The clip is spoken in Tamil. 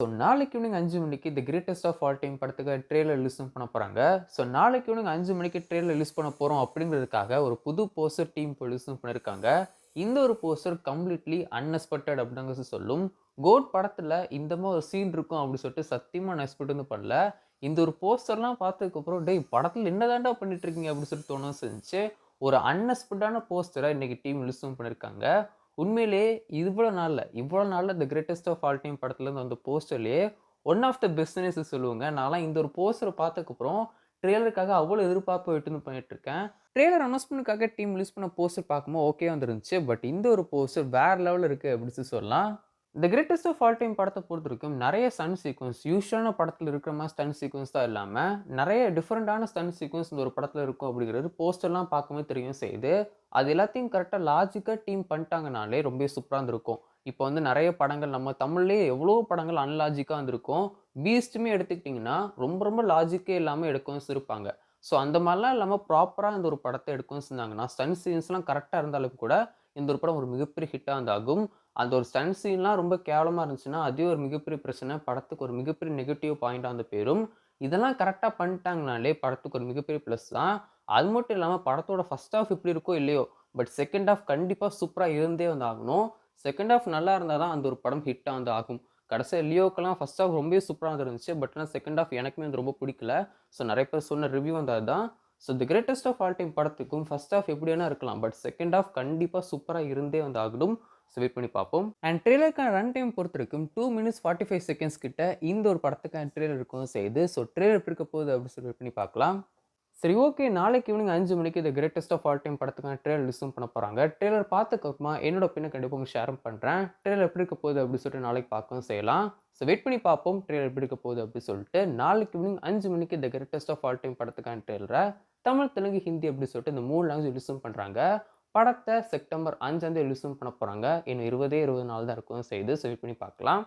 ஸோ நாளைக்கு ஈவினிங் 5 மணிக்கு the greatest of all time படத்துக்கு ட்ரெய்லர் ரிலீஸ் பண்ண போறாங்க. ஸோ நாளைக்கு ஈவினிங் 5 மணிக்கு ட்ரெய்லர் ரிலீஸ் பண்ண போறோம் அப்படிங்கிறதுக்காக ஒரு புது போஸ்டர் டீம் ரிலீஸும் பண்ணியிருக்காங்க. இந்த ஒரு போஸ்டர் கம்ப்ளீட்லி அன்எக்ஸ்பெக்டட் அப்படிங்கிறது சொல்லும். கோட் படத்துல இந்த மாரி ஒரு சீன் இருக்கும் அப்படின்னு சொல்லிட்டு சத்தியமா நான் எக்ஸ்பெக்ட் வந்து பண்ணல. இந்த ஒரு போஸ்டர்லாம் பார்த்ததுக்கப்புறம், "டேய் படத்துல என்னதான்டா பண்ணிட்டு இருக்கீங்க?" அப்படின்னு சொல்லிட்டு தோணவும் செஞ்சுச்சு. ஒரு அன்எக்ஸ்பெக்டான போஸ்டர இன்னைக்கு டீம் ரிலீஸும் பண்ணியிருக்காங்க. உண்மையிலேயே இவ்வளோ நாள்ல the greatest of all time படத்துலருந்து வந்த போஸ்டர்லயே ஒன் ஆஃப் த பெஸ்ட்ன்னே சொல்லுவேங்க. நான்லாம் இந்த ஒரு போஸ்டர பார்த்ததுக்கப்புறம் ட்ரெய்லருக்காக அவ்வளோ எதிர்பார்ப்பு வைத்துன்னு பண்ணிட்டுருக்கேன். ட்ரெய்லர் அனௌன்ஸ்மென்ட்க்காக டீம் ரிலீஸ் பண்ண போஸ்டர் பார்க்கும்போது ஓகே வந்துருந்துச்சு. பட் இந்த ஒரு போஸ்டர் வேற லெவல்ல இருக்கு அப்படின்னு சொல்லலாம். The greatest of all time படத்த பொறுத்தவரைக்கும் நெறைய ஸ்டண்ட் சீக்வென்ஸ் யூசுவலான படத்துல இருக்கிற மாரி ஸ்டண்ட் சீக்வென்ஸ் தான் இல்லாம, நெறைய டிஃபரண்டான ஸ்டண்ட் சீக்வென்ஸ் இந்த ஒரு படத்துல இருக்கும் அப்படிங்கிறது போஸ்டர்லாம் பார்க்கும்போது தெரியவும் செய்யுது. அது எல்லாத்தையும் கரெக்ட்டா லாஜிக்கா டீம் பண்ணிட்டாங்கனாலே ரொம்பவே சூப்பரா இருந்திருக்கும். இப்போ வந்து நெறைய படங்கள் நம்ம தமிழ்லயே எவ்வளோ படங்கள் அன்லாஜிக்கா வந்திருக்கும். பீஸ்ட்டுமே எடுத்துக்கிட்டீங்கன்னா, ரொம்ப ரொம்ப லாஜிக்கே இல்லாம எடுக்கவும் செஞ்சிருப்பாங்க. ஸோ அந்த மாரிலாம் இல்லாம ப்ராப்பரா இந்த ஒரு படத்த எடுக்கவும் செஞ்சாங்கன்னா, ஸ்டண்ட் சீன்ஸ்லாம் கரெக்ட்டா இருந்தாலும் கூட, இந்த ஒரு படம் ஒரு மிகப்பெரிய ஹிட்டா வந்து ஆகும். அந்த ஒரு ஸ்டண்ட் சீன்லாம் ரொம்ப கேவலமா இருந்துச்சுன்னா, அதுவே ஒரு மிகப்பெரிய பிரச்சனை. படத்துக்கு ஒரு மிகப்பெரிய நெகட்டிவ் பாயிண்ட்டா வந்து போயிரும். இதெல்லாம் கரெக்ட்டா பண்ணிட்டாங்கனாலே படத்துக்கு ஒரு மிகப்பெரிய பிளஸ் தான். அது மட்டும் இல்லாம படத்தோட ஃபர்ஸ்ட் ஹால்ஃப் எப்படி இருக்கோ இல்லையோ, பட் செகண்ட் ஹால்ஃப் கண்டிப்பா சூப்பரா இருந்தே வந்து ஆகணும். செகண்ட் ஹால்ஃப் நல்லா இருந்தா தான் அந்த ஒரு படம் ஹிட்டா வந்து ஆகும். கடைசியா லியோக்கெல்லாம் ஃபர்ஸ்ட் ஹால்ஃப் ரொம்பவே சூப்பரா இருந்துச்சு. பட் ஆனா செகண்ட் ஹால்ஃப் எனக்குமே வந்து ரொம்ப பிடிக்கல. ஸோ நெறைய பேர் சொன்ன ரிவ்யூ வந்து அதுதான். So the greatest of all time படத்துக்கும் ஃபர்ஸ்ட் ஹால்ஃப் எப்படி வேணா இருக்கலாம். பட் செகண்ட் ஹால்ஃப் கண்டிப்பா சூப்பரா இருந்தே வந்து ஆகணும். ஸோ வெயிட் பண்ணி பார்ப்போம். அண்ட் ட்ரெய்லருக்கான ரன் டைம் பொறுத்தவரைக்கும் 2 மினிட்ஸ் 45 செகண்ட்ஸ் கிட்ட இந்த ஒரு படத்துக்கான ட்ரெய்லர் இருக்கவும் செய்யுது. ஸோ ட்ரெய்லர் எப்படி இருக்க போகுது அப்படின்னு சொல்லி வெயிட் பண்ணி பார்க்கலாம். சரி ஓகே. நாளைக்கு ஈவினிங் 5 மணிக்கு the greatest of all time படத்துக்கான ட்ரெய்லர் ரிலீஸும் பண்ண போறாங்க. ட்ரெய்லர் பார்த்ததுக்கப்புறமா என்னோட ஒப்பீனியன் கண்டிப்பா உங்களுக்கு ஷேரும் பண்றேன். ட்ரெய்லர் எப்படி இருக்க போகுது அப்படின்னு சொல்லிட்டு நாளைக்கு பார்க்கவும் செய்யலாம். ஸோ வெயிட் பண்ணி பார்ப்போம். ட்ரெய்லர் எப்படி இருக்க போகுது அப்படின்னு சொல்லிட்டு. நாளைக்கு ஈவினிங் 5 மணிக்கு the greatest of all time படத்துக்கான ட்ரெய்லர தமிழ், தெலுங்கு, ஹிந்தி அப்படின்னு சொல்லிட்டு இந்த 3 லாங்குவேஜ் ரிலீஸும் பண்றாங்க. படத்த செப்டம்பர் 5 ரிலீஸும் பண்ண போறாங்க. இன்னும் 20 நாள் தான் இருக்கவும் செய்யுது. ஸோ வெயிட் பண்ணி பார்க்கலாம்.